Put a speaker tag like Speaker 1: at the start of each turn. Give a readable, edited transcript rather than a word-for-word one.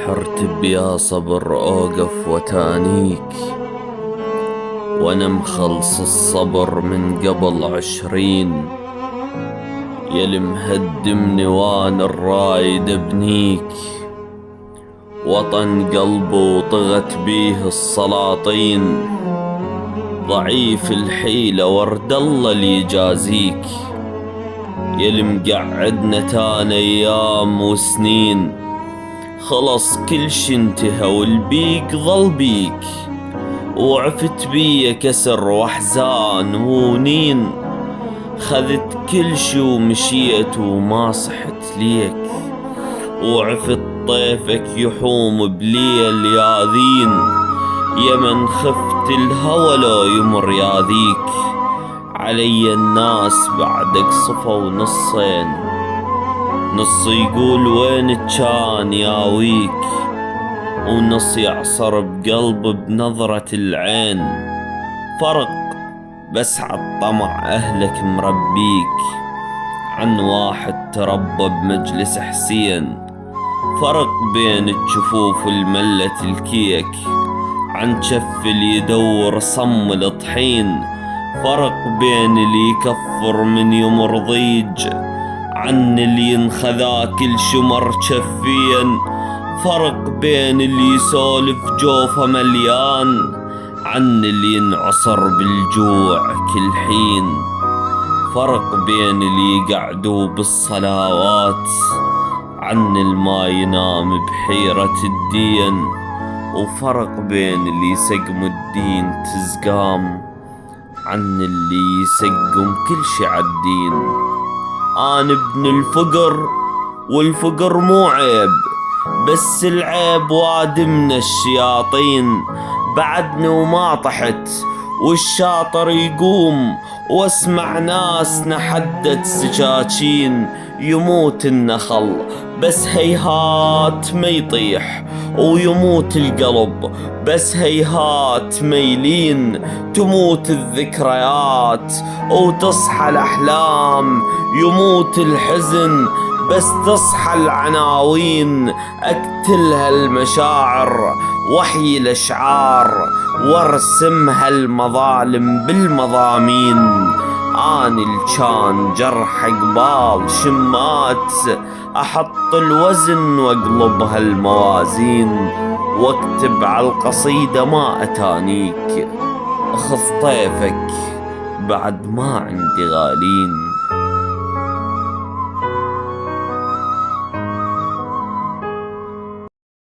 Speaker 1: حرتب يا صبر أوقف وتانيك، وأنا مخلص الصبر من قبل 20. يلي مهدمني وأنا الرايد ابنيك، وطن قلبه وطغت بيه السلاطين. ضعيف الحيلة ورد الله اللي يجازيك، يلي مقعدنا تان أيام وسنين. خلص كل شي انتهى والبيك ظل بيك، وعفت بيا كسر واحزان ونين. خذت كل شي ومشيت وما صحت ليك، وعفت طيفك يحوم بليل ياذين. يمن خفت الهوى لو يمر ياذيك، علي الناس بعدك صفوا نصين. نص يقول وين كان ياويك، ونص يعصر بقلب بنظرة العين. فرق بس عالطمع أهلك مربيك، عن واحد تربى بمجلس حسين. فرق بين الجفوف الملة الكيك، عن شف اللي يدور صم الطحين. فرق بين اللي يكفر من يمر ضيج، عن اللي ينخذا كل شمر شفين. فرق بين اللي يسولف جوفه مليان، عن اللي ينعصر بالجوع كل حين. فرق بين اللي يقعدوا بالصلوات، عن الما ينام بحيرة الدين. وفرق بين اللي يسقم الدين تزقام، عن اللي يسقم كل شي عالدين. أنا ابن الفقر والفقر مو عيب، بس العيب وادمنا الشياطين. بعدني وما طحت والشاطر يقوم، واسمع ناس نحدت سكاكين. يموت النخل بس هيهات ما يطيح، ويموت القلب بس هيهات ما يلين. تموت الذكريات وتصحى الأحلام، يموت الحزن بس تصحى العناوين. أقتلها المشاعر وحي الأشعار، وارسمها المظالم بالمضامين. آني الجان جرح قبال شمات، أحط الوزن واقلبها الموازين. واكتب على القصيدة ما أتانيك، أخذ طيفك بعد ما عندي غالين.